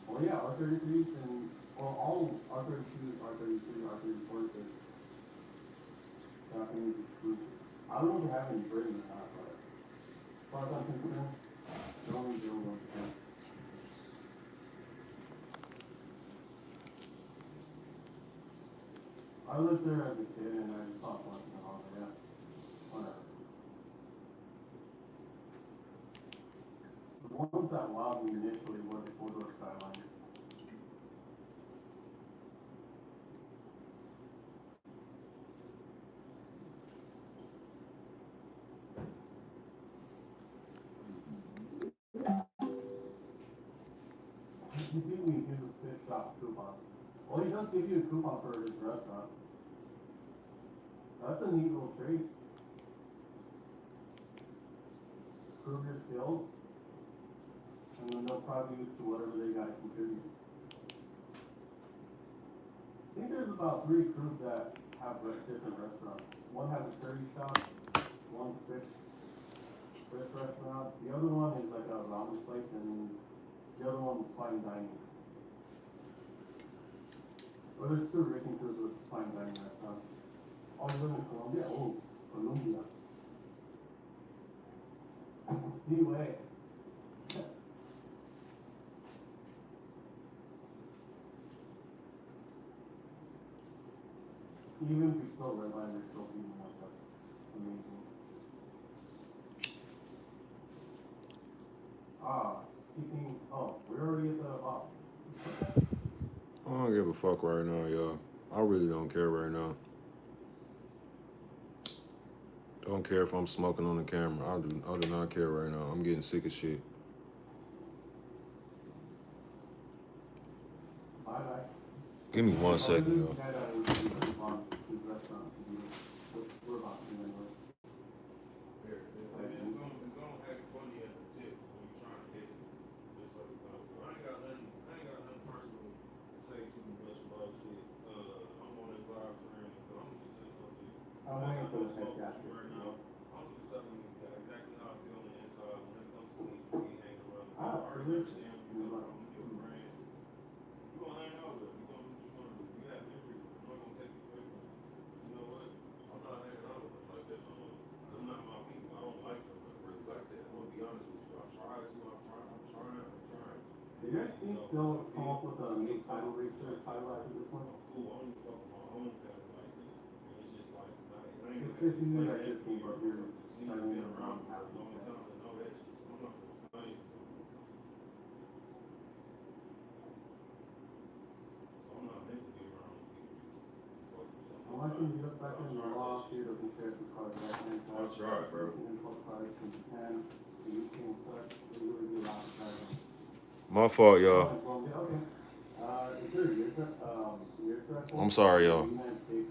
Well, yeah, R33s and well, all R32s, R33, R34s are Japanese exclusive. I don't know if they have any Britain or not, but as far as I'm concerned, the only deal with Japan. I lived there as a kid and I stopped once in a while, but yeah, whatever. The ones that wowed me initially were the four-door Skylines. He gave me his fish shop coupon. Well, he does give you a coupon for his restaurant. That's a neat little treat. Prove your skills, and then they'll probably use to whatever they got to contribute. I think there's about 3 crews that have different restaurants. One has a curry shop, one's fish restaurant. The other one is like a ramen place, and the other one's fine dining. Well, there's 2 racing crews with fine dining restaurants. Oh, you live in Colombia? Oh, Colombia. See way. Even if we still red line, they're still eating like us. Amazing. Keeping. Oh, we're already at the box. I don't give a fuck right now, y'all. I really don't care right now. Don't care if I'm smoking on the camera. I do not care right now. I'm getting sick of shit. Bye bye. Give me 1 second, This y'all. guy that was in the bomb, his restaurant, we're about to end with. It's gonna act funny at the tip when you're trying to hit it. Just so you know. I ain't got nothing personal to say too much about shit. I'm on this live stream, but I'm just saying something. I'm waiting for the head gaskets, you know. I'm just telling you exactly how I feel on the inside when it comes to me hanging around. I already Delicious. understand where you come from, your friend. You gonna hang out with them. You gonna do what you gonna do. You have memories. I'm not gonna take it away from you. You know what? I'm not hanging out with them like that no more. They're not my people. I don't like them really like that. I'm gonna be honest with you. I tried to. I'm trying. Do you guys think they'll come up with a new title racer title after this one? Cool. I don't even fuck with my own family like that. And it's just like, I ain't It's gonna just new explain like that this to game, you. but you're See, you've starting been to around around for a houses long and time to know that shit. So I'm not gonna explain it to you. So I'm not meant to be around people. Fuck with them. I'm liking US back in the law, here doesn't care if the cars back in I'll try, bro. import cars from Japan, the UK and such, they really do a lot of driving. My fault, y'all. Okay. Is there a year threshold? I'm sorry, y'all. United States,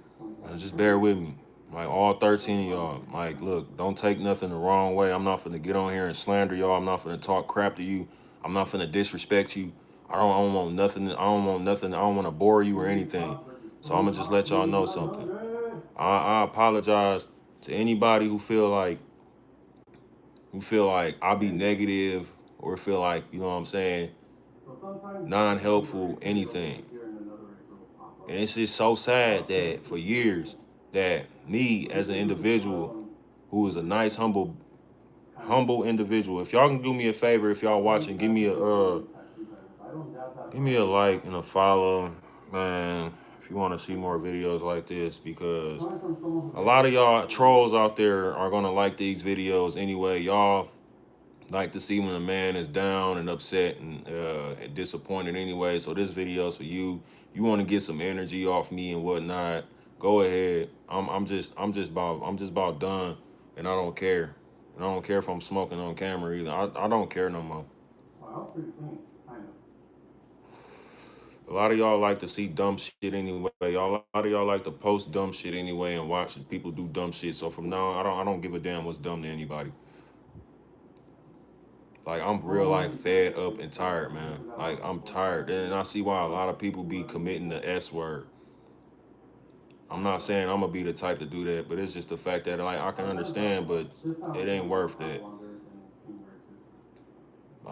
Just bear with me. Like all 13 of y'all. Like, look, don't take nothing the wrong way. I'm not finna get on here and slander y'all. I'm not finna talk crap to you. I'm not finna disrespect you. I don't want nothing. I don't want nothing. I don't want to bore you or anything. So I'm gonna just let y'all know something. I apologize to anybody who feel like I be negative or feel like, you know what I'm saying, non-helpful, anything. And it's just so sad that for years that me as an individual who is a nice, humble individual, if y'all can do me a favor, if y'all watching, give me a like and a follow, man, if you want to see more videos like this, because a lot of y'all trolls out there are gonna like these videos anyway. Y'all like to see when a man is down and upset and disappointed anyway. So this video is for you. You want to get some energy off me and whatnot, go ahead. I'm just about done, and I don't care. And I don't care if I'm smoking on camera either. I don't care no more. Wow, pretty clean, kind of. A lot of y'all like to see dumb shit anyway. A lot of y'all like to post dumb shit anyway and watch people do dumb shit. So from now on, I don't give a damn what's dumb to anybody. Like, I'm real life fed up and tired, man. Like, I'm tired. And I see why a lot of people be committing the S word. I'm not saying I'm gonna be the type to do that, but it's just the fact that, like, I can understand, but it ain't worth that.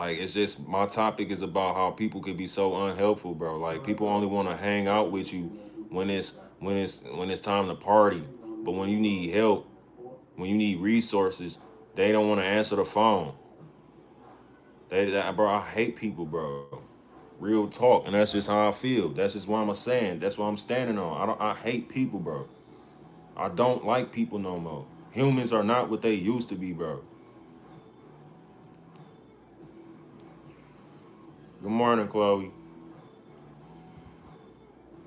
Like, it's just, my topic is about how people could be so unhelpful, bro. Like, people only want to hang out with you when it's time to party. But when you need help, when you need resources, they don't want to answer the phone. Bro, I hate people, bro. Real talk, and that's just how I feel. That's just what I'm saying. That's what I'm standing on. I hate people, bro. I don't like people no more. Humans are not what they used to be, bro. Good morning, Chloe.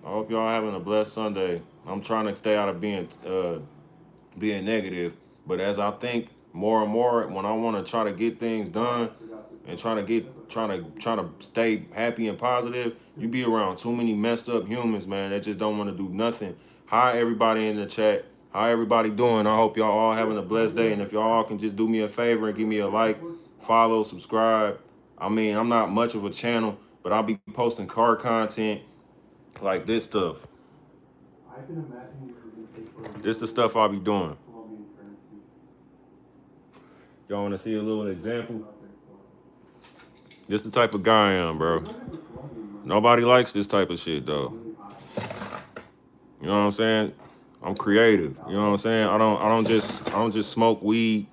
I hope y'all having a blessed Sunday. I'm trying to stay out of being negative, but as I think more and more, when I want to try to get things done and trying to stay happy and positive, you be around too many messed up humans, man, that just don't want to do nothing. Hi, everybody in the chat. How everybody doing? I hope y'all all having a blessed day. And if y'all all can just do me a favor and give me a like, follow, subscribe. I mean, I'm not much of a channel, but I'll be posting car content like this stuff. I can imagine you could take for This the stuff I'll be doing. Colombian currency. Y'all want to see a little example? This the type of guy I am, bro. Nobody likes this type of shit, though. You know what I'm saying? I'm creative. You know what I'm saying? I don't just smoke weed.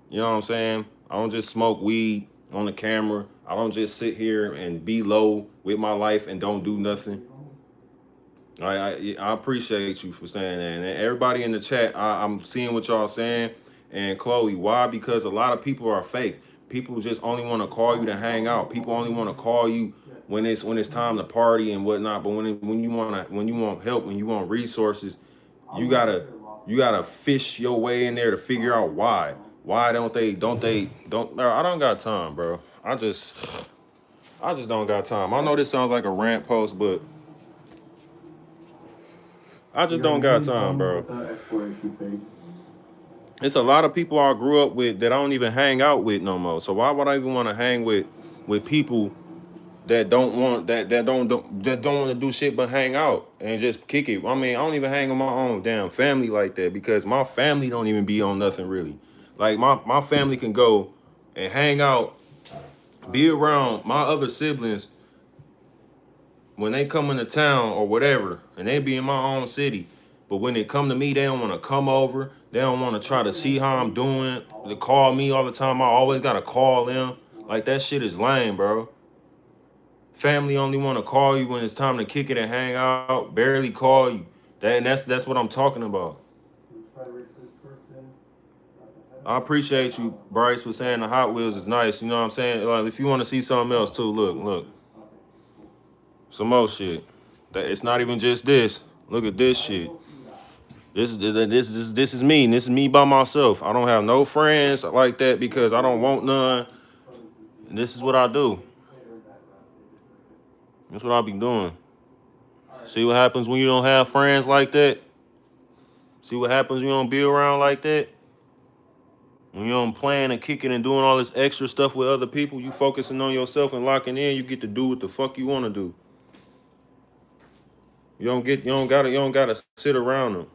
You know what I'm saying? I don't just smoke weed on the camera. I don't just sit here and be low with my life and don't do nothing. I appreciate you for saying that. And everybody in the chat, I'm seeing what y'all saying. And Chloe, why? Because a lot of people are fake. People just only want to call you to hang out. People only want to call you when it's time to party and whatnot. But when you want help, when you want resources, you gotta fish your way in there to figure out why. Why don't they bro, I don't got time, bro. I just don't got time. I know this sounds like a rant post, but I just don't got time, bro. It's a lot of people I grew up with that I don't even hang out with no more. So why would I even want to hang with people that don't want to do shit but hang out and just kick it? I mean, I don't even hang with my own damn family like that because my family don't even be on nothing really. Like my family can go and hang out, be around my other siblings when they come into town or whatever, and they be in my own city. But when they come to me, they don't want to come over. They don't want to try to see how I'm doing. They call me all the time. I always got to call them. Like, that shit is lame, bro. Family only want to call you when it's time to kick it and hang out. Barely call you. That's what I'm talking about. I appreciate you, Bryce, for saying the Hot Wheels is nice. You know what I'm saying? Like, if you want to see something else too, look. Some more shit. It's not even just this. Look at this shit. This is me. This is me by myself. I don't have no friends like that because I don't want none. And this is what I do. That's what I'll be doing. See what happens when you don't have friends like that? See what happens when you don't be around like that? When you don't plan and kicking and doing all this extra stuff with other people, you focusing on yourself and locking in, you get to do what the fuck you want to do. You don't gotta sit around them.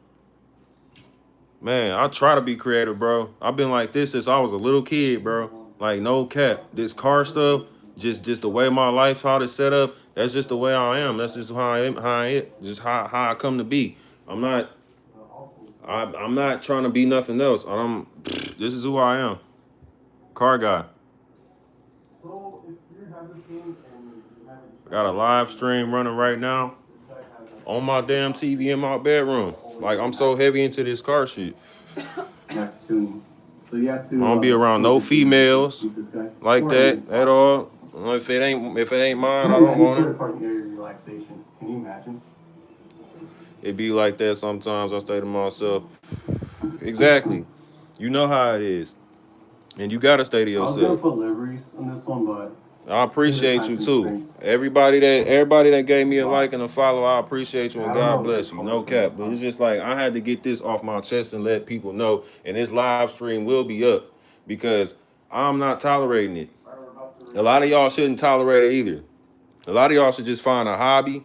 Man, I try to be creative, bro. I've been like this since I was a little kid, bro. Like, no cap. This car stuff, just the way my life, how it's set up, that's just the way I am. That's just how I come to be. I'm not trying to be nothing else. This is who I am. Car guy. I got a live stream running right now on my damn TV in my bedroom. Like, I'm so heavy into this car shit. Next to, so you have to. I don't be around no females like that at all. If it ain't mine, I don't want it. Relaxation. Can you imagine? It be like that sometimes. I stay to myself. Exactly. You know how it is, and you gotta stay to I was yourself. gonna put liveries on this one, but I appreciate you too. Everybody that gave me a like and a follow, I appreciate you and God bless you. No cap. But it's just like I had to get this off my chest and let people know. And this live stream will be up because I'm not tolerating it. A lot of y'all shouldn't tolerate it either. A lot of y'all should just find a hobby.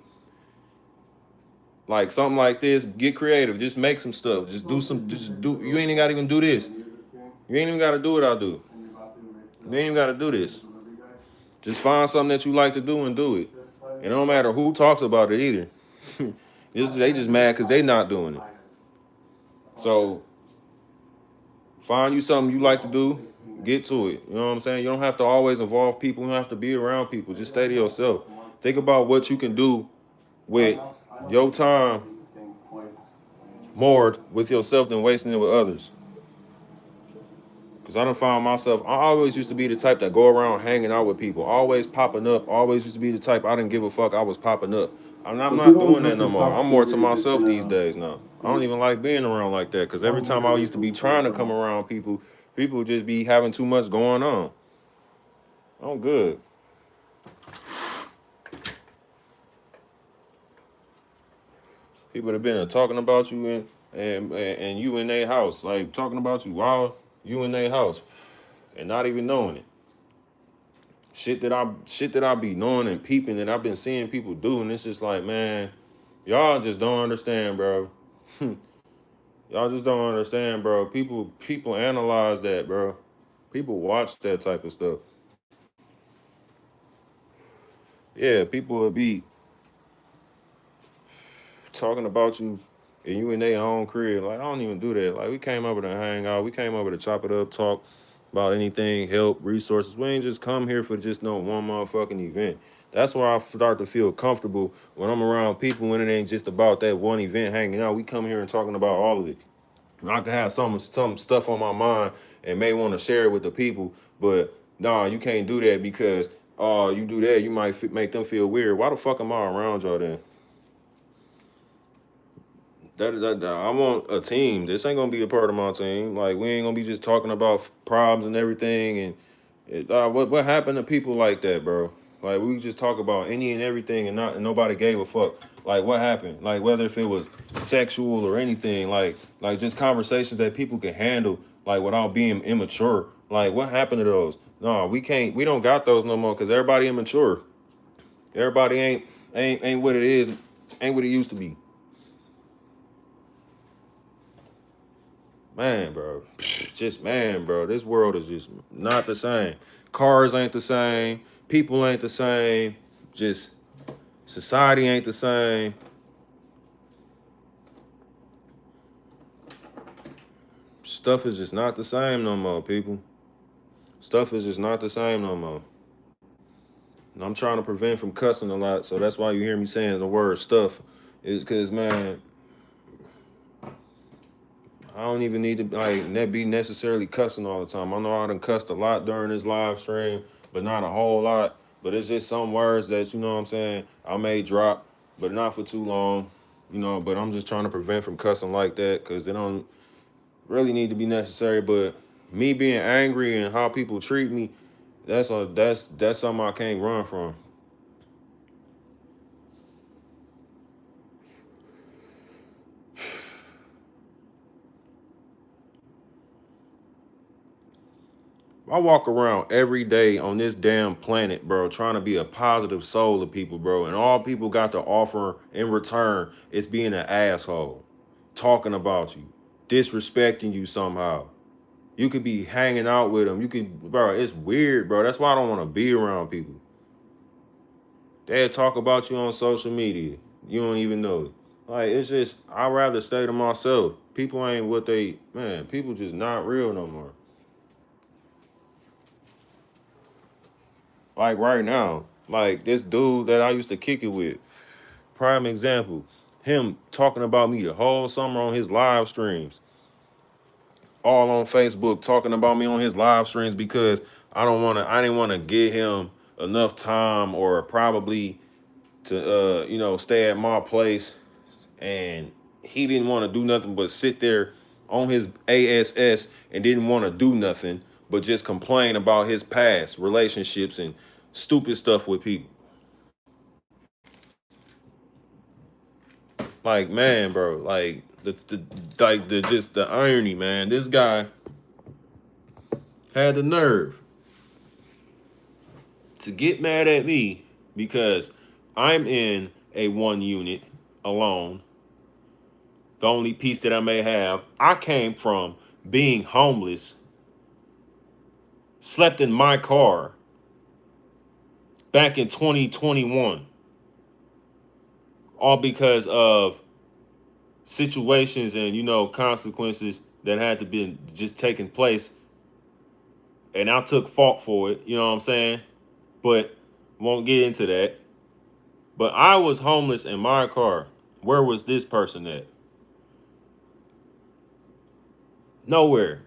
Like something like this. Get creative. Just make some stuff. Just do. You ain't even gotta even do this. You ain't even gotta do what I do. You ain't even gotta do this. Just find something that you like to do and do it. It don't matter who talks about it either. They just mad because they not doing it. So find you something you like to do, get to it. You know what I'm saying? You don't have to always involve people. You don't have to be around people. Just stay to yourself. Think about what you can do with your time more with yourself than wasting it with others. Because I done found myself, I always used to be the type that go around hanging out with people, always popping up, always used to be the type I didn't give a fuck, I was popping up. I'm not doing that no more. I'm more to myself these days now. I don't even like being around like that because every time I used to be trying to come around people, people just be having too much going on. I'm good. People have been talking about you and you in their house, like talking about you while you in their house and not even knowing it. Shit that I be knowing and peeping that I've been seeing people do, and it's just like, man, y'all just don't understand, bro. Y'all just don't understand, bro. People analyze that, bro. People watch that type of stuff. Yeah, people would be talking about you and you in their own crib. Like, I don't even do that. Like, we came over to hang out. We came over to chop it up, talk about anything, help, resources. We ain't just come here for just no one motherfucking event. That's where I start to feel comfortable when I'm around people when it ain't just about that one event hanging out. We come here and talking about all of it. And I can have some stuff on my mind and may want to share it with the people, but nah, you can't do that because you do that, you might make them feel weird. Why the fuck am I around y'all then? I want a team. This ain't gonna be a part of my team. Like, we ain't gonna be just talking about problems and everything. And what happened to people like that, bro? Like, we just talk about any and everything, and nobody gave a fuck. Like, what happened? Like, whether if it was sexual or anything, like just conversations that people can handle, like without being immature. Like, what happened to those? No, we can't. We don't got those no more because everybody immature. Everybody ain't what it is. Ain't what it used to be. Man, bro, bro, this world is just not the same. Cars ain't the same. People ain't the same. Just society ain't the same. Stuff is just not the same no more, people. Stuff is just not the same no more. And I'm trying to prevent from cussing a lot, so that's why you hear me saying the word stuff. Is because, man, I don't even need to be necessarily cussing all the time. I know I done cussed a lot during this live stream, but not a whole lot. But it's just some words that, you know what I'm saying, I may drop, but not for too long. You know, but I'm just trying to prevent from cussing like that because they don't really need to be necessary. But me being angry and how people treat me, that's something I can't run from. I walk around every day on this damn planet, bro, trying to be a positive soul to people, bro. And all people got to offer in return is being an asshole, talking about you, disrespecting you somehow. You could be hanging out with them. Bro, it's weird, bro. That's why I don't want to be around people. They'll talk about you on social media. You don't even know it. Like, it's just, I'd rather stay to myself. People ain't people just not real no more. Like right now, like this dude that I used to kick it with, prime example, him talking about me the whole summer on his live streams, all on Facebook, talking about me on his live streams because I didn't want to give him enough time or probably to, stay at my place. And he didn't want to do nothing but sit there on his ASS and didn't want to do nothing but just complain about his past relationships and stupid stuff with people. Like, man, bro, like the irony, man. This guy had the nerve to get mad at me because I'm in a one unit alone. The only piece that I may have, I came from being homeless, slept in my car, back in 2021, all because of situations and consequences that had to be just taking place, and I took fault for it. You know what I'm saying? But won't get into that. But I was homeless in my car. Where was this person at? Nowhere.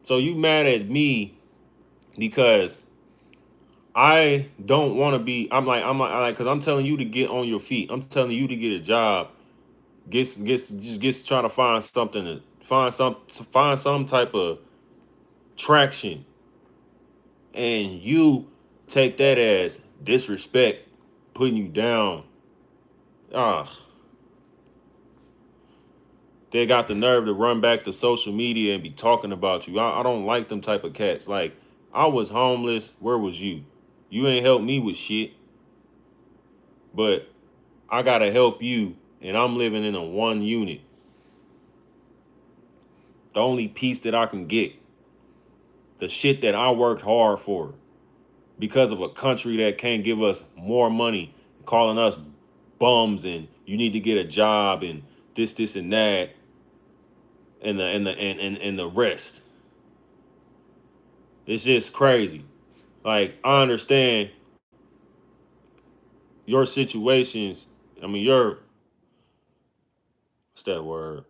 So you mad at me because I don't want to be. I'm like, because I'm telling you to get on your feet. I'm telling you to get a job. Just try to find something to find some type of traction, and you take that as disrespect, putting you down. Ah, they got the nerve to run back to social media and be talking about you. I don't like them type of cats. Like, I was homeless. Where was you? You ain't helped me with shit, but I gotta help you, and I'm living in a one unit. The only piece that I can get, the shit that I worked hard for, because of a country that can't give us more money, calling us bums, and you need to get a job, and this, and that, and the rest. It's just crazy. Like, I understand your situations. I mean, what's that word?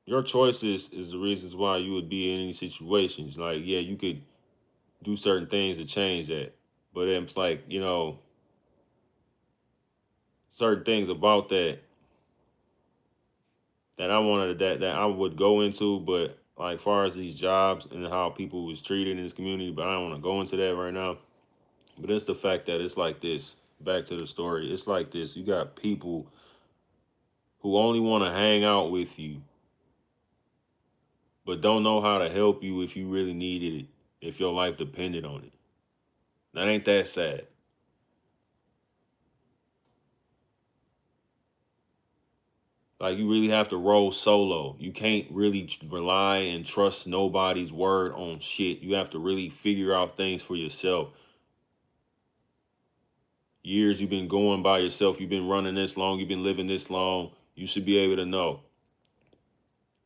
Your choices is the reasons why you would be in any situations. Like, yeah, you could do certain things to change that. But it's like, certain things about that I wanted that I would go into, but like far as these jobs and how people was treated in this community, but I don't want to go into that right now. But it's the fact that it's like this. Back to the story. It's like this. You got people who only want to hang out with you, but don't know how to help you if you really needed it, if your life depended on it. That ain't that sad. Like, you really have to roll solo. You can't really rely and trust nobody's word on shit. You have to really figure out things for yourself. Years you've been going by yourself. You've been running this long. You've been living this long. You should be able to know.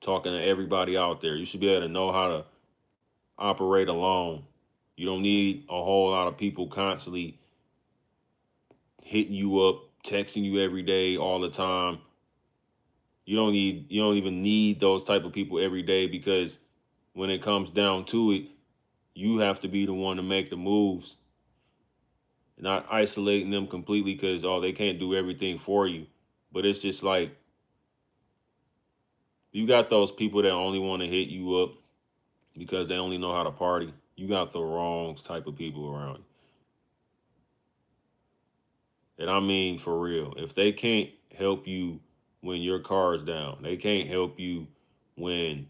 Talking to everybody out there, you should be able to know how to operate alone. You don't need a whole lot of people constantly hitting you up, texting you every day, all the time. You don't even need those type of people every day, because when it comes down to it, you have to be the one to make the moves, not isolating them completely because they can't do everything for you. But it's just like, you got those people that only want to hit you up because they only know how to party. You got the wrong type of people around you. And I mean, for real, if they can't help you when your car is down, they can't help you when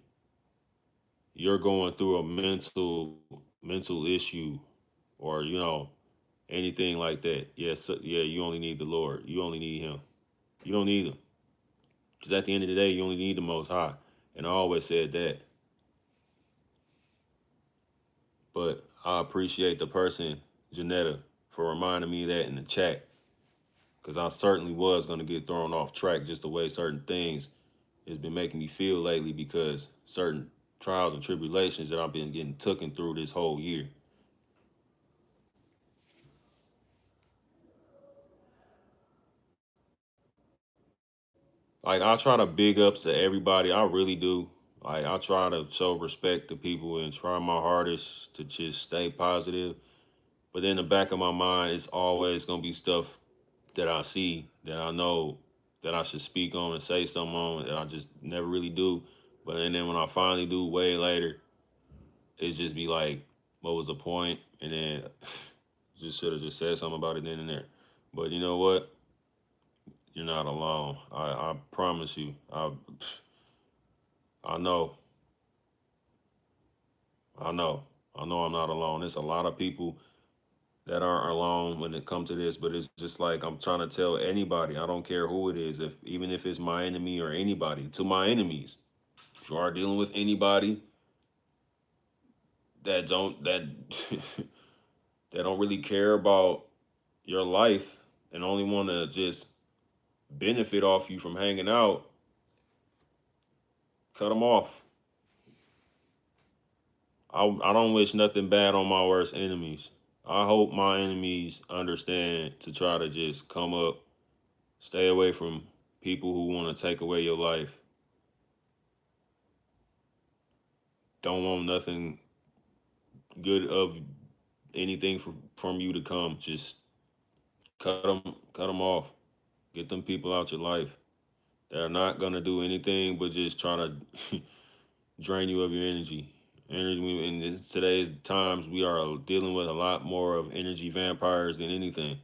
you're going through a mental issue, or anything like that. Yes, yeah, you only need the Lord. You only need Him. You don't need Him, because at the end of the day, you only need the Most High. And I always said that. But I appreciate the person, Janetta, for reminding me of that in the chat, because I certainly was going to get thrown off track just the way certain things has been making me feel lately, because certain trials and tribulations that I've been getting taken through this whole year. Like, I try to big ups to everybody. I really do. Like, I try to show respect to people and try my hardest to just stay positive. But in the back of my mind, it's always gonna be stuff that I see that I know that I should speak on and say something on that I just never really do. But and then when I finally do way later, it just be like, what was the point? And then just should have just said something about it then and there. But you know what? You're not alone. I promise you. I know. I know. I know I'm not alone. There's a lot of people that aren't alone when it comes to this, but it's just like, I'm trying to tell anybody, I don't care who it is, if even if it's my enemy or anybody, to my enemies. If you are dealing with anybody that don't that that don't really care about your life and only want to just benefit off you from hanging out, cut them off. I don't wish nothing bad on my worst enemies. I hope my enemies understand to try to just come up, stay away from people who want to take away your life. Don't want nothing good of anything from you to come. Just cut them off. Get them people out your life. They're not gonna do anything but just try to drain you of your energy. Energy in today's times, we are dealing with a lot more of energy vampires than anything.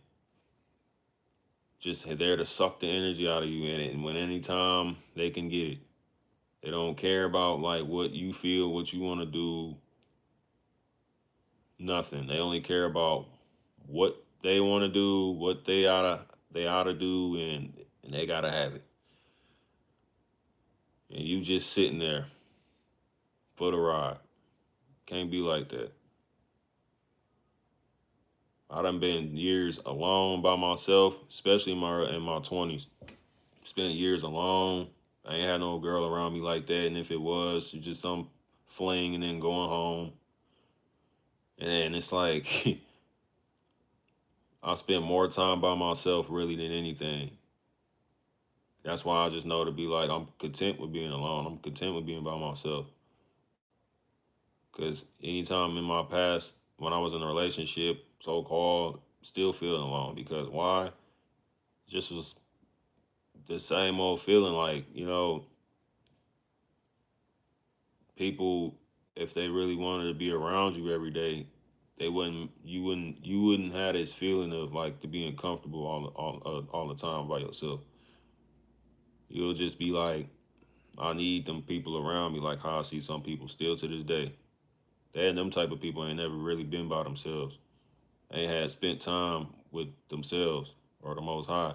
Just there to suck the energy out of you in it, and when anytime they can get it, they don't care about like what you feel, what you want to do. Nothing. They only care about what they want to do, what they oughta do, and they gotta have it. And you just sitting there for the ride. Can't be like that. I done been years alone by myself, especially in my 20s. Spent years alone. I ain't had no girl around me like that, and if it was, just some fling and then going home. And it's like I spend more time by myself really than anything. That's why I just know to be like, I'm content with being alone. I'm content with being by myself. Because anytime in my past, when I was in a relationship, so-called, still feeling alone. Because why? Just was the same old feeling like, people, if they really wanted to be around you every day, you wouldn't have this feeling of like to being comfortable all the time by yourself. You'll just be like, I need them people around me, like how I see some people still to this day. They and them type of people ain't never really been by themselves. They ain't had spent time with themselves or the Most High.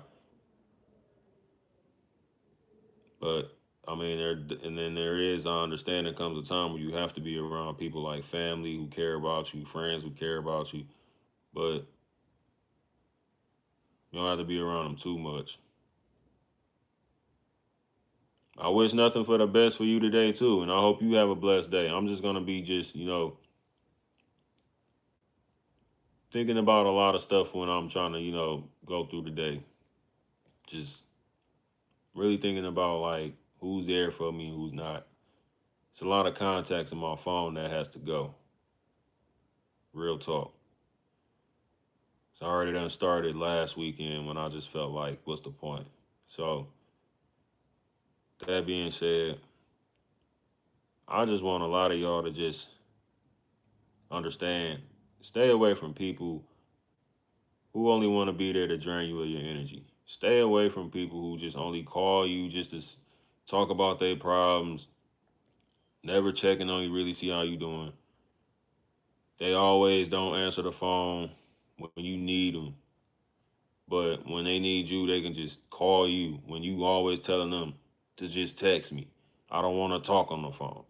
But I mean, and then there is, I understand there comes a time where you have to be around people like family who care about you, friends who care about you, but you don't have to be around them too much. I wish nothing for the best for you today too, and I hope you have a blessed day. I'm just gonna be just, thinking about a lot of stuff when I'm trying to, go through the day. Just really thinking about like who's there for me, who's not. It's a lot of contacts in my phone that has to go. Real talk. It's already done started last weekend when I just felt like, what's the point? So, that being said, I just want a lot of y'all to just understand, stay away from people who only want to be there to drain you of your energy. Stay away from people who just only call you just to talk about their problems, never checking on you, really see how you doing. They always don't answer the phone when you need them. But when they need you, they can just call you. When you always telling them to just text me. I don't want to talk on the phone.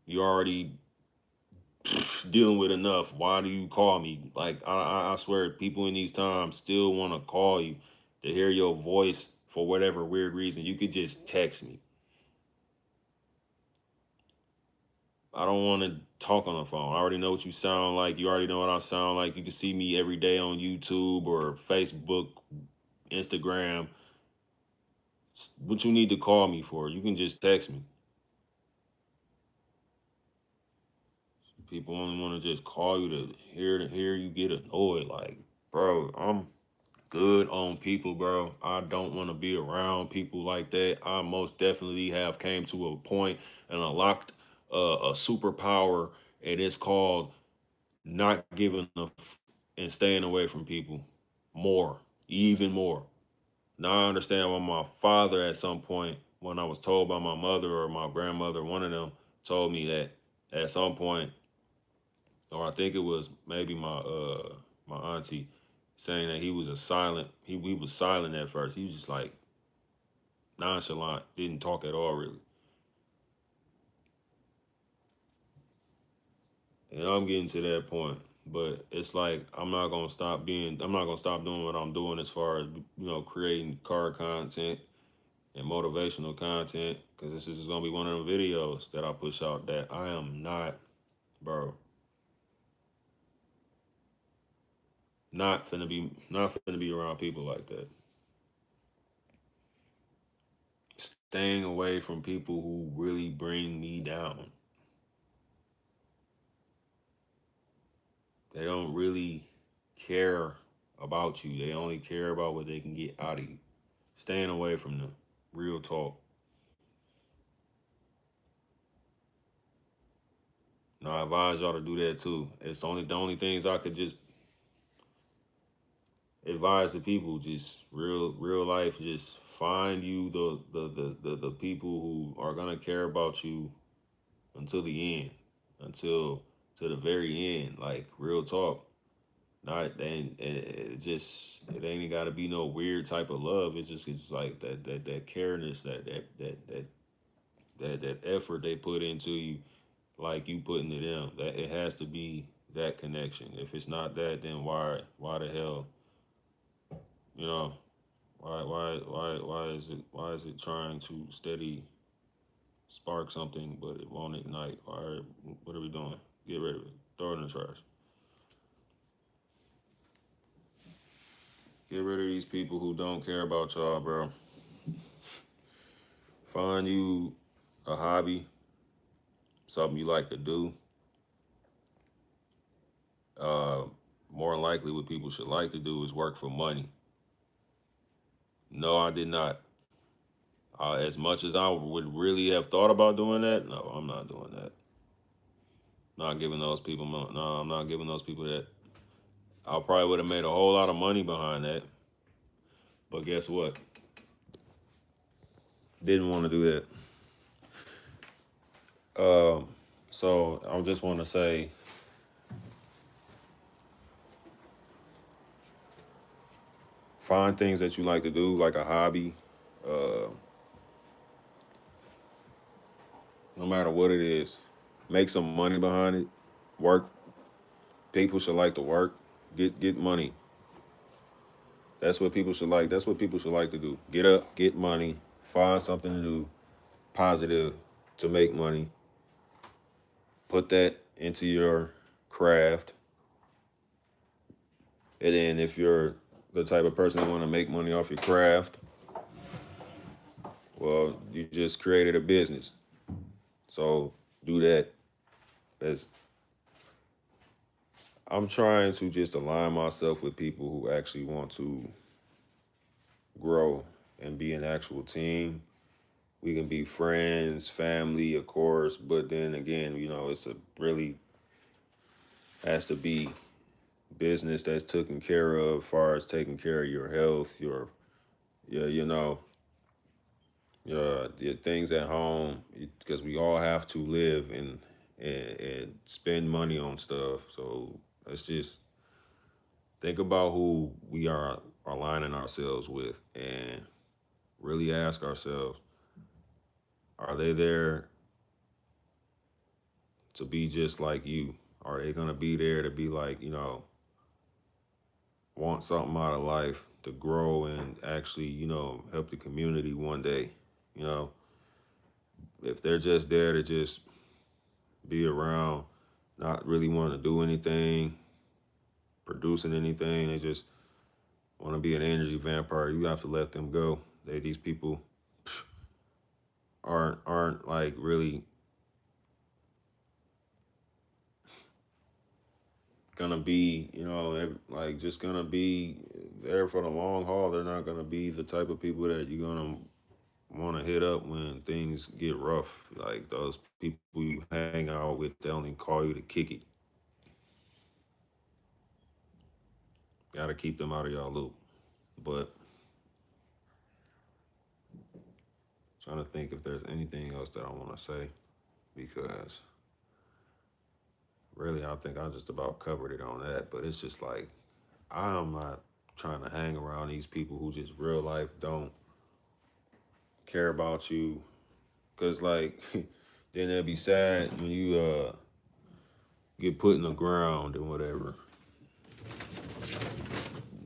You already dealing with enough. Why do you call me? Like, I swear, people in these times still want to call you to hear your voice for whatever weird reason. You could just text me. I don't want to talk on the phone. I already know what you sound like. You already know what I sound like. You can see me every day on YouTube or Facebook, Instagram. What you need to call me for? You can just text me. People only want to just call you to hear you get annoyed. Like, bro, I'm good on people, bro. I don't want to be around people like that. I most definitely have came to a point and unlocked a superpower, and it's called not giving a and staying away from people more, even more. Now I understand why my father at some point, when I was told by my mother or my grandmother, one of them told me that at some point, or I think it was maybe my auntie, saying that he was he was silent at first. He was just like nonchalant, didn't talk at all really. And I'm getting to that point. But it's like I'm not gonna stop doing what I'm doing as far as creating car content and motivational content, because this is gonna be one of the videos that I push out that I am not, bro, not finna be around people like that. Staying away from people who really bring me down. They don't really care about you. They only care about what they can get out of you. Staying away from them. Real talk. Now I advise y'all to do that too. It's the only things I could just advise the people. Just real life. Just find you the people who are gonna care about you until the end, until to the very end. Like real talk. Not and it ain't got to be no weird type of love. It's like that careness, that effort they put into you, like you put into them. That it has to be that connection. If it's not that, then why the hell, you know, why is it trying to steady spark something but it won't ignite? Why? What are we doing? Get rid of it. Throw it in the trash. Get rid of these people who don't care about y'all, bro. Find you a hobby, something you like to do. Uh, More than likely, what people should like to do is work for money. No, I did not. As much as I would really have thought about doing that, no, I'm not doing that. Not giving those people, no, I'm not giving those people that. I probably would have made a whole lot of money behind that. But guess what? Didn't want to do that. So I just want to say, find things that you like to do, like a hobby, uh, no matter what it is. Make some money behind it. Work. People should like to work. Get money. That's what people should like. That's what people should like to do. Get up, get money, find something to do positive to make money. Put that into your craft. And then if you're the type of person that want to make money off your craft, well, you just created a business. So do that. As I'm trying to just align myself with people who actually want to grow and be an actual team. We can be friends, family, of course, but then again, it's a really has to be business that's taken care of, as far as taking care of your health, your your things at home, because we all have to live and spend money on stuff. So let's just think about who we are aligning ourselves with and really ask ourselves, are they there to be just like you? Are they going to be there to be like, want something out of life, to grow and actually, help the community one day? You know, if they're just there to just be around, not really want to do anything, producing anything, they just want to be an energy vampire, you have to let them go. These people aren't like really gonna be, like just gonna be there for the long haul. They're not gonna be the type of people that you're gonna want to hit up when things get rough. Like those people you hang out with, they only call you to kick it. Gotta keep them out of y'all loop. But trying to think if there's anything else that I want to say, because really I think I just about covered it on that. But it's just like, I'm not trying to hang around these people who just real life don't care about you. Cause like then it'd be sad when you get put in the ground and whatever.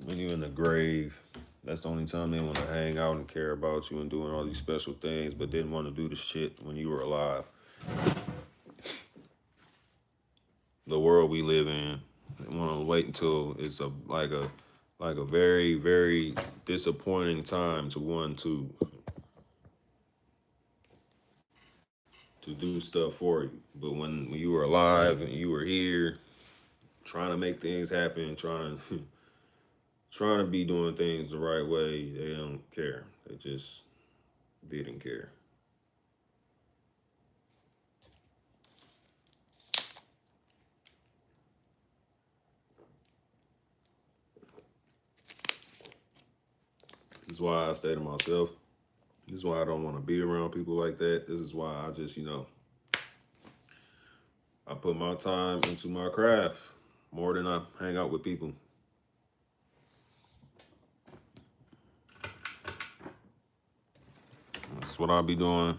When you're in the grave, that's the only time they want to hang out and care about you and doing all these special things, but didn't want to do the shit when you were alive. The world we live in, they want to wait until it's like a very, very disappointing time to want to do stuff for you. But when you were alive and you were here, trying to make things happen, trying to be doing things the right way, they don't care. They just didn't care. This is why I stay to myself. This is why I don't want to be around people like that. This is why I just, I put my time into my craft more than I hang out with people. That's what I be doing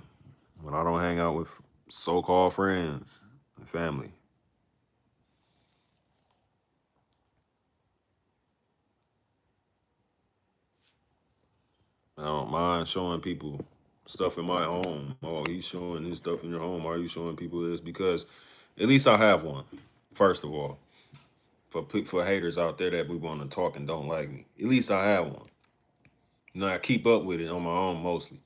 when I don't hang out with so-called friends and family. I don't mind showing people stuff in my home. Oh, he's showing his stuff in your home. Why are you showing people this? Because at least I have one, first of all. For haters out there that we want to talk and don't like me, at least I have one. I keep up with it on my own mostly.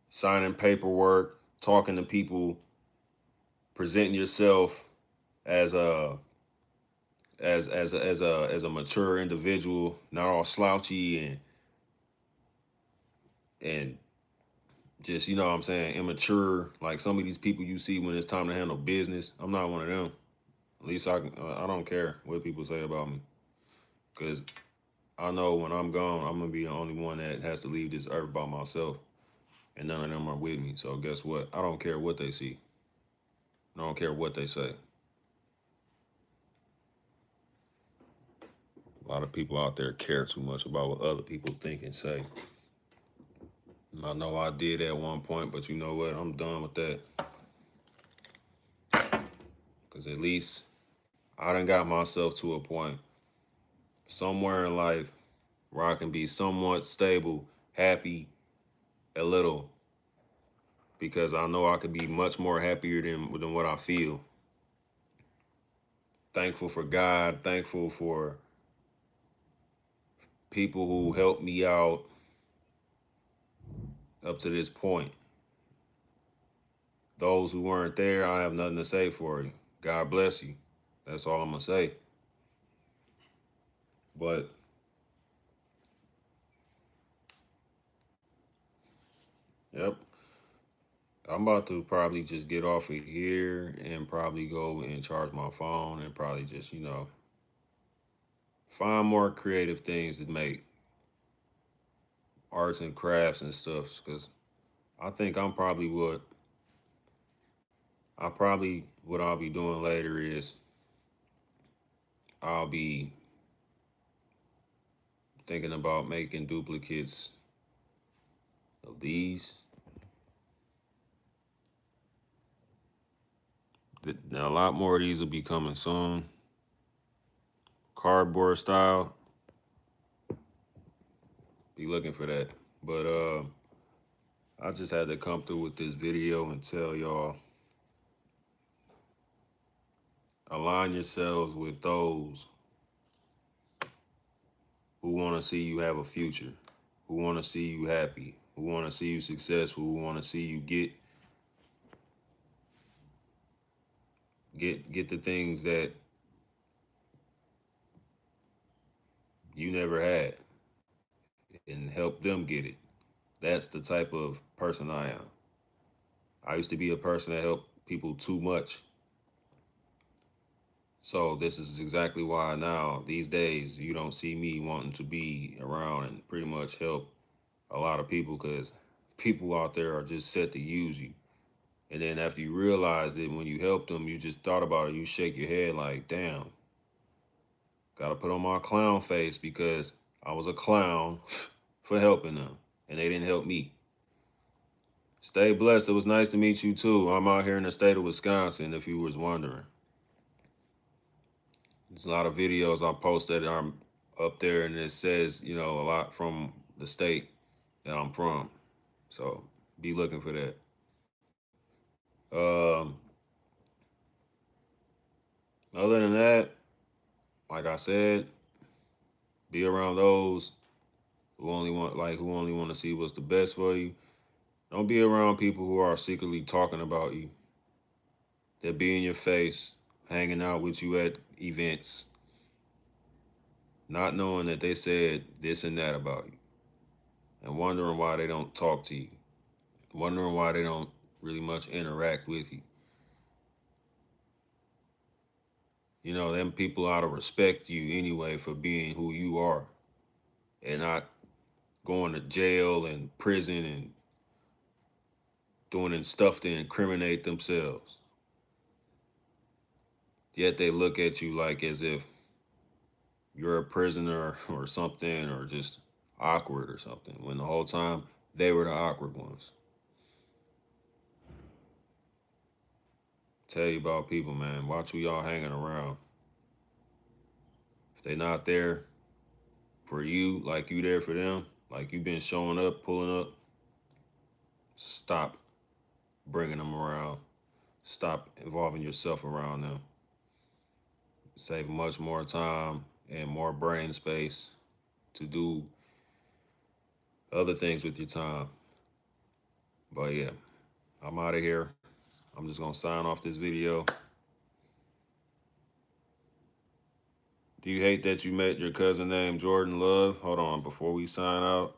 Signing paperwork, talking to people, presenting yourself as a mature individual, not all slouchy and just, what I'm saying, immature. Like some of these people you see when it's time to handle business. I'm not one of them. At least I don't care what people say about me, because I know when I'm gone, I'm gonna be the only one that has to leave this earth by myself, and none of them are with me. So guess what? I don't care what they see. I don't care what they say. A lot of people out there care too much about what other people think and say. And I know I did at one point, but you know what? I'm done with that. Because at least I done got myself to a point somewhere in life where I can be somewhat stable, happy, a little, because I know I could be much more happier than what I feel. Thankful for God, thankful for people who helped me out up to this point. Those who weren't there, I have nothing to say for you. God bless you. That's all I'm gonna say. But yep, I'm about to probably just get off of here and probably go and charge my phone and probably just, find more creative things to make, arts and crafts and stuff. Because I think what I'll be doing later is I'll be thinking about making duplicates of these. Now, a lot more of these will be coming soon. Cardboard style. Be looking for that. But I just had to come through with this video and tell y'all, align yourselves with those who want to see you have a future, who want to see you happy, who want to see you successful, who want to see you get the things that you never had and help them get it. That's the type of person I am. I used to be a person that helped people too much. So this is exactly why now, these days, you don't see me wanting to be around and pretty much help a lot of people, because people out there are just set to use you. And then after you realize that when you help them, you just thought about it, you shake your head like, damn, gotta put on my clown face because I was a clown for helping them and they didn't help me. Stay blessed. It was nice to meet you too. I'm out here in the state of Wisconsin, if you was wondering. There's a lot of videos I posted that I'm up there, and it says, you know, a lot from the state that I'm from. So be looking for that. Um, Other than that, like I said, be around those who only want to see what's the best for you. Don't be around people who are secretly talking about you. They'll be in your face, hanging out with you at events, not knowing that they said this and that about you, and wondering why they don't talk to you, wondering why they don't really much interact with you. You know, them people ought to respect you anyway for being who you are and not going to jail and prison and doing stuff to incriminate themselves. Yet they look at you like as if you're a prisoner or something, or just awkward or something, when the whole time they were the awkward ones. Tell you about people, man. Watch who y'all hanging around. If they're not there for you like you there for them, like you've been showing up, pulling up, stop bringing them around. Stop involving yourself around them. Save much more time and more brain space to do other things with your time. But yeah, I'm out of here. I'm just gonna sign off this video. Do you hate that you met your cousin named Jordan Love? Hold on, before we sign out,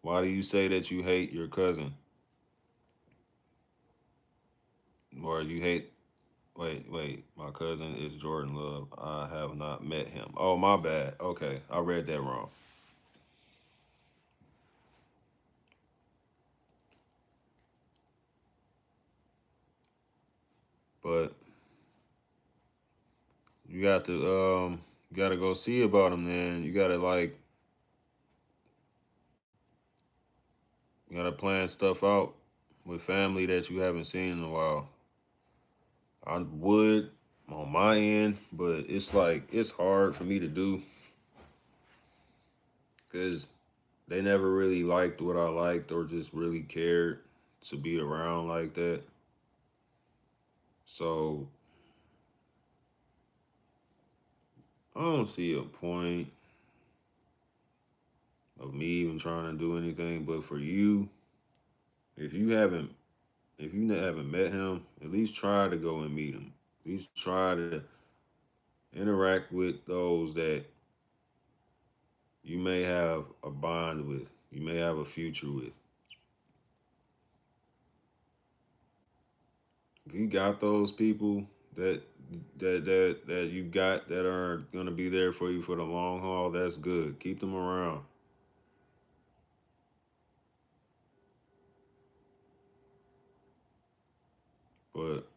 why do you say that you hate your cousin? Or you hate, wait, my cousin is Jordan Love. I have not met him. Oh, my bad. Okay, I read that wrong. But you got to go see about him then. You got to plan stuff out with family that you haven't seen in a while. I would on my end, but it's hard for me to do because they never really liked what I liked or just really cared to be around like that. So I don't see a point of me even trying to do anything. But for you, if you haven't met him, at least try to go and meet him. At least try to interact with those that you may have a bond with, you may have a future with. If you got those people that you got that are gonna be there for you for the long haul, that's good. Keep them around. But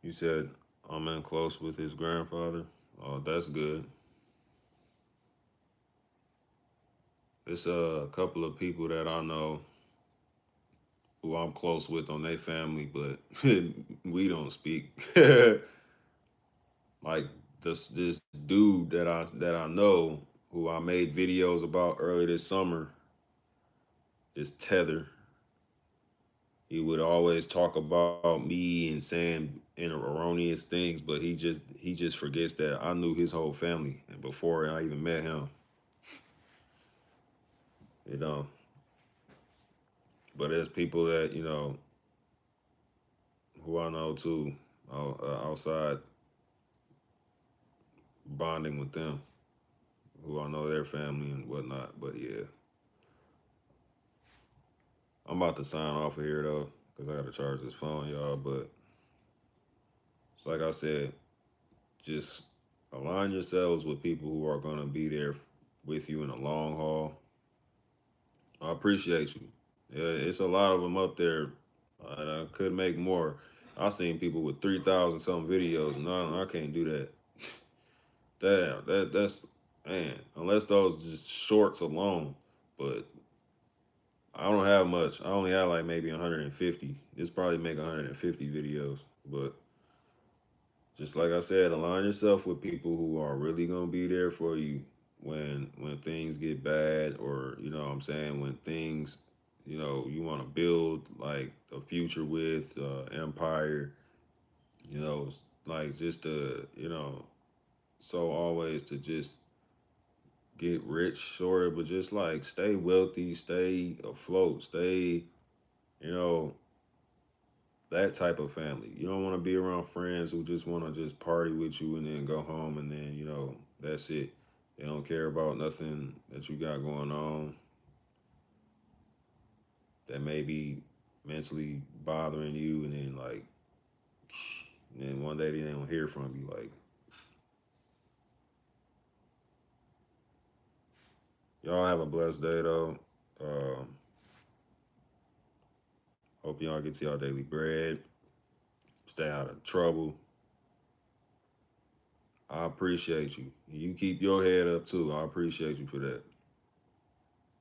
you said I'm in close with his grandfather. Oh, that's good. It's a couple of people that I know who I'm close with on their family, but we don't speak. Like this dude that I know who I made videos about early this summer is Tether. He would always talk about me and saying erroneous things, but he just forgets that I knew his whole family and before I even met him. You know. But there's people that, who I know too, outside bonding with them, who I know their family and whatnot. But yeah, I'm about to sign off of here though, because I got to charge this phone, y'all. But it's like I said, just align yourselves with people who are going to be there with you in the long haul. I appreciate you. Yeah, it's a lot of them up there. I could make more. I've seen people with 3,000 something videos. No, I can't do that. Damn, that's man. Unless those just shorts alone, but I don't have much. I only have like maybe 150. This probably make 150 videos, but just like I said, align yourself with people who are really gonna be there for you when things get bad, or you know what I'm saying, when things, you know, you want to build like a future with empire, you know, like just to, you know, so always to just get rich sort of, but just like stay wealthy, stay afloat, stay, you know, that type of family. You don't want to be around friends who just want to just party with you and then go home and then, you know, that's it. They don't care about nothing that you got going on that may be mentally bothering you, and then like, and then one day they don't hear from you. Like, y'all have a blessed day though. Hope y'all get to y'all daily bread. Stay out of trouble. I appreciate you. You keep your head up too. I appreciate you for that.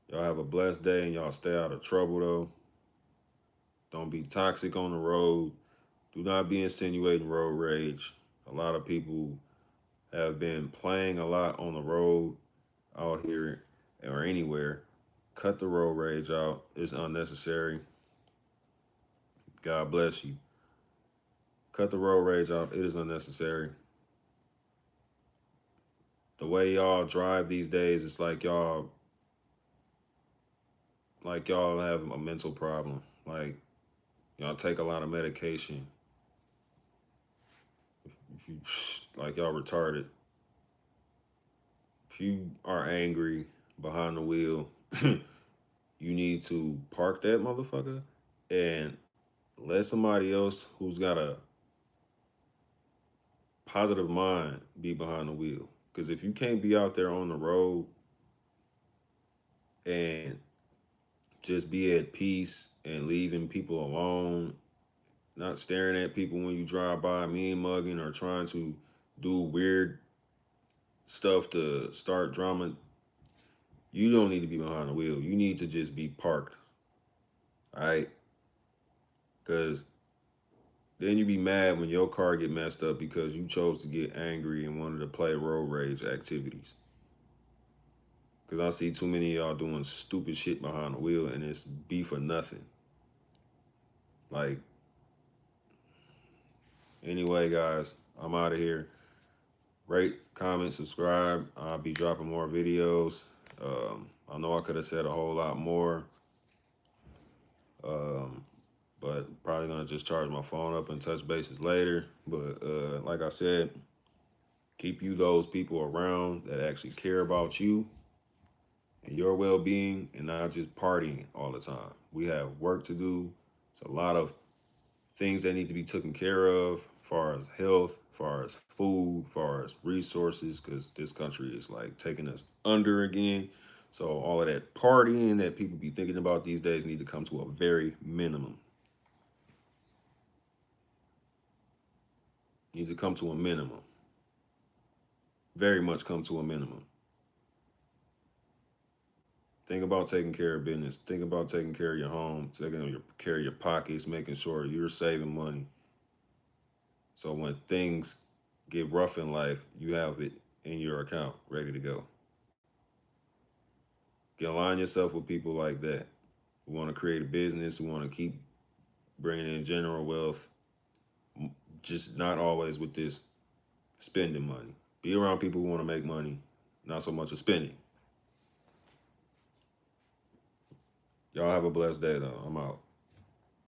Y'all have a blessed day, and y'all stay out of trouble though. Don't be toxic on the road. Do not be insinuating road rage. A lot of people have been playing a lot on the road out here or anywhere. Cut the road rage out. It's unnecessary. God bless you. Cut the road rage out. It is unnecessary. The way y'all drive these days, it's like y'all have a mental problem. Like y'all take a lot of medication. If you like y'all retarded. If you are angry behind the wheel, you need to park that motherfucker and let somebody else who's got a positive mind be behind the wheel. Because if you can't be out there on the road and just be at peace and leaving people alone, not staring at people when you drive by, mean mugging, or trying to do weird stuff to start drama, you don't need to be behind the wheel. You need to just be parked. All right? Because then you be mad when your car get messed up because you chose to get angry and wanted to play road rage activities. Because I see too many of y'all doing stupid shit behind the wheel, and it's beef or nothing. Like, anyway, guys, I'm out of here. Rate, comment, subscribe. I'll be dropping more videos. I know I could have said a whole lot more. But probably gonna just charge my phone up and touch bases later. But like I said, keep you those people around that actually care about you and your well-being, and not just partying all the time. We have work to do. It's a lot of things that need to be taken care of, as far as health, as far as food, as far as resources, because this country is like taking us under again. So all of that partying that people be thinking about these days need to come to a very minimum. Needs to come to a minimum. Very much come to a minimum. Think about taking care of business. Think about taking care of your home, taking care of your pockets, making sure you're saving money. So when things get rough in life, you have it in your account ready to go. You align yourself with people like that who want to create a business, who want to keep bringing in general wealth, just not always with this spending money. Be around people who want to make money, not so much of spending. Y'all have a blessed day, though. I'm out.